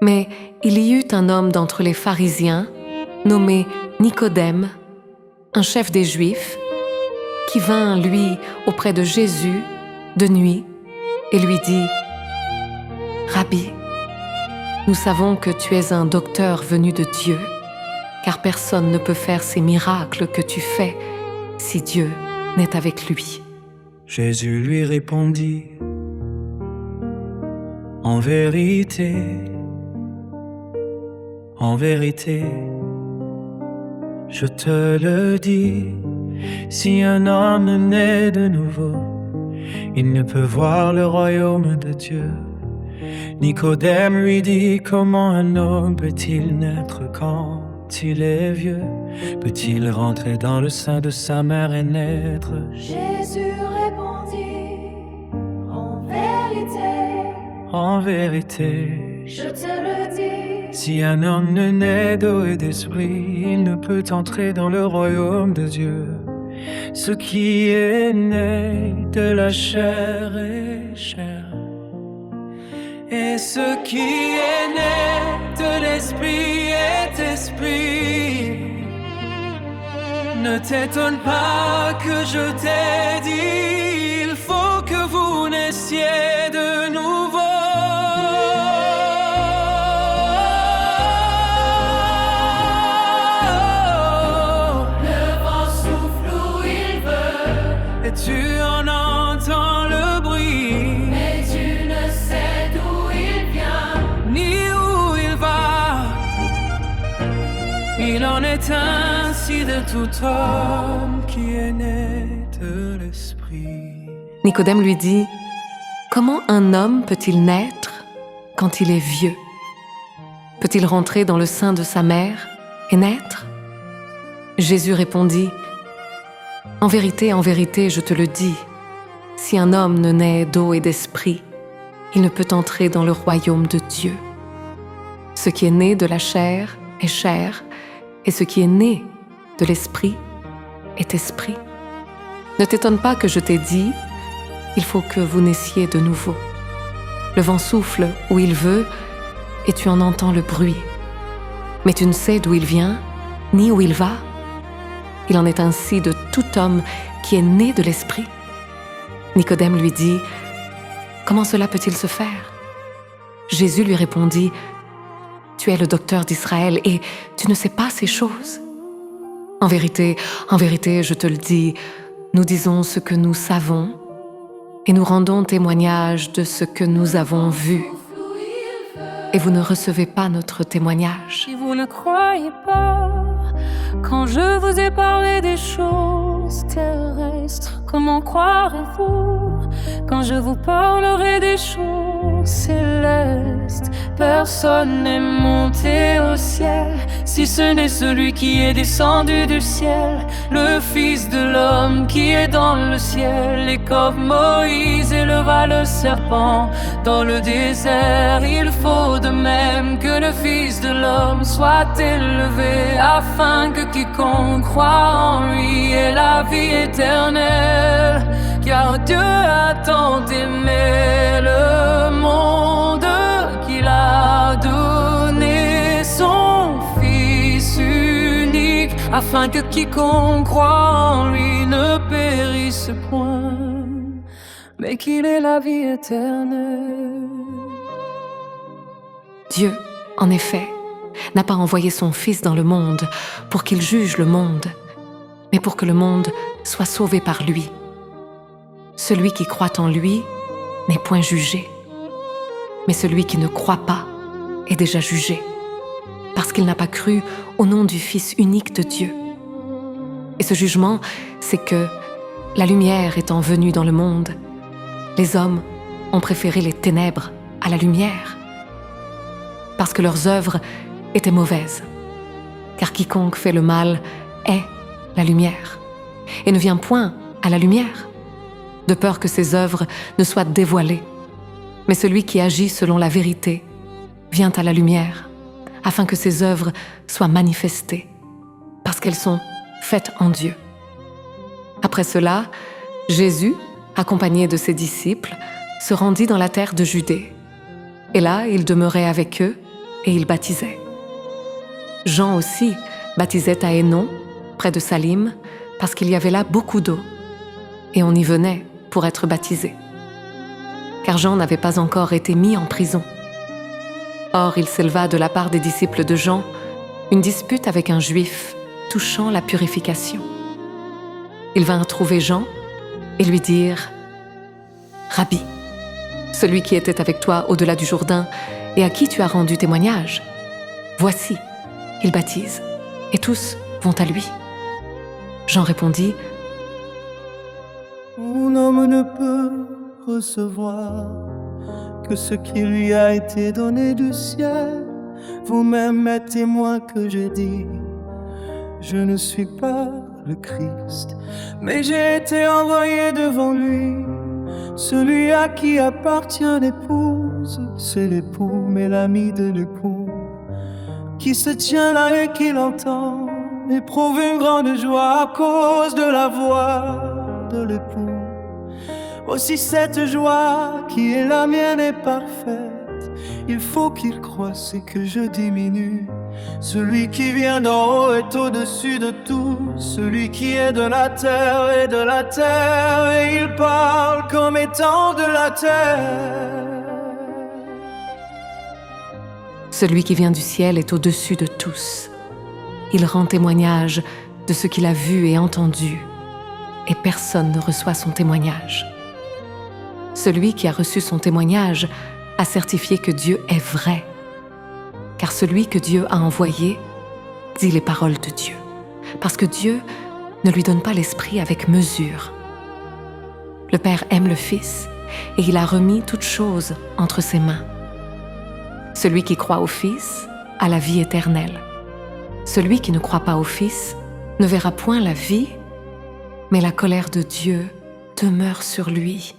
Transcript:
Mais il y eut un homme d'entre les pharisiens, nommé Nicodème, un chef des Juifs, qui vint, lui, auprès de Jésus, de nuit, et lui dit : « Rabbi, nous savons que tu es un docteur venu de Dieu, car personne ne peut faire ces miracles que tu fais si Dieu n'est avec lui. » Jésus lui répondit : en vérité, je te le dis, si un homme naît de nouveau, il ne peut voir le royaume de Dieu. Nicodème lui dit : comment un homme peut-il naître quand il est vieux? Peut-il rentrer dans le sein de sa mère et naître? Jésus répondit : en vérité, je te le dis. Si un homme ne naît d'eau et d'esprit, il ne peut entrer dans le royaume de Dieu. Ce qui est né de la chair est chair, et ce qui est né de l'esprit est esprit. Ne t'étonne pas que je t'ai dit, il faut que vous naissiez de nouveau. Tu en entends le bruit, Mais tu ne sais d'où il vient, ni où il va. Il en est ainsi de tout homme qui est né de l'esprit. Nicodème lui dit : « Comment un homme peut-il naître quand il est vieux? Peut-il rentrer dans le sein de sa mère et naître ?» Jésus répondit : « en vérité, je te le dis, si un homme ne naît d'eau et d'esprit, il ne peut entrer dans le royaume de Dieu. Ce qui est né de la chair est chair, et ce qui est né de l'esprit est esprit. Ne t'étonne pas que je t'ai dit, il faut que vous naissiez de nouveau. Le vent souffle où il veut, et tu en entends le bruit. Mais tu ne sais d'où il vient, ni où il va. Il en est ainsi de tout homme qui est né de l'esprit. » Nicodème lui dit : « Comment cela peut-il se faire ?» Jésus lui répondit : « Tu es le docteur d'Israël et tu ne sais pas ces choses. En vérité, je te le dis, nous disons ce que nous savons et nous rendons témoignage de ce que nous avons vu. Et vous ne recevez pas notre témoignage. Si vous ne croyez pas, quand je vous ai parlé des choses terrestres, comment croirez-vous quand je vous parlerai des choses célestes? Personne n'est monté au ciel, si ce n'est celui qui est descendu du ciel, le Fils de l'homme qui est dans le ciel. Et comme Moïse éleva le serpent dans le désert, il faut de même que le Fils de l'homme soit élevé, afin que quiconque croit en lui ait la vie éternelle. Car Dieu a tant aimé le monde qu'il a donné son Fils unique, afin que quiconque croit en lui ne périsse point, mais qu'il ait la vie éternelle. Dieu, en effet, n'a pas envoyé son Fils dans le monde pour qu'il juge le monde, mais pour que le monde soit sauvé par lui. Celui qui croit en lui n'est point jugé, mais celui qui ne croit pas est déjà jugé, parce qu'il n'a pas cru au nom du Fils unique de Dieu. Et ce jugement, c'est que, la lumière étant venue dans le monde, les hommes ont préféré les ténèbres à la lumière, parce que leurs œuvres étaient mauvaises. Car quiconque fait le mal est la lumière, et ne vient point à la lumière, de peur que ses œuvres ne soient dévoilées. Mais celui qui agit selon la vérité vient à la lumière, afin que ses œuvres soient manifestées, parce qu'elles sont faites en Dieu. Après cela, Jésus, accompagné de ses disciples, se rendit dans la terre de Judée. Et là, il demeurait avec eux, et il baptisait. Jean aussi baptisait à Hénon, près de Salim, parce qu'il y avait là beaucoup d'eau, et on y venait pour être baptisé. Car Jean n'avait pas encore été mis en prison. Or, il s'éleva de la part des disciples de Jean une dispute avec un juif touchant la purification. Ils vinrent trouver Jean et lui dirent « Rabbi, celui qui était avec toi au-delà du Jourdain et à qui tu as rendu témoignage, voici, il baptise, et tous vont à lui. » Jean répondit « Un homme ne peut recevoir que ce qui lui a été donné du ciel. Vous-même êtes témoin que je dis, je ne suis pas le Christ, mais j'ai été envoyé devant lui. Celui à qui appartient l'épouse, c'est l'époux, mais l'ami de l'époux, qui se tient là et qui l'entend, éprouve une grande joie à cause de la voix de l'époux. Aussi cette joie qui est la mienne est parfaite. Il faut qu'il croisse et que je diminue. Celui qui vient d'en haut est au-dessus de tout. Celui qui est de la terre est de la terre, et il parle comme étant de la terre. Celui qui vient du ciel est au-dessus de tous. Il rend témoignage de ce qu'il a vu et entendu, et personne ne reçoit son témoignage. Celui qui a reçu son témoignage a certifié que Dieu est vrai, car celui que Dieu a envoyé dit les paroles de Dieu, parce que Dieu ne lui donne pas l'esprit avec mesure. Le Père aime le Fils, et il a remis toutes choses entre ses mains. Celui qui croit au Fils a la vie éternelle. Celui qui ne croit pas au Fils ne verra point la vie, mais la colère de Dieu demeure sur lui.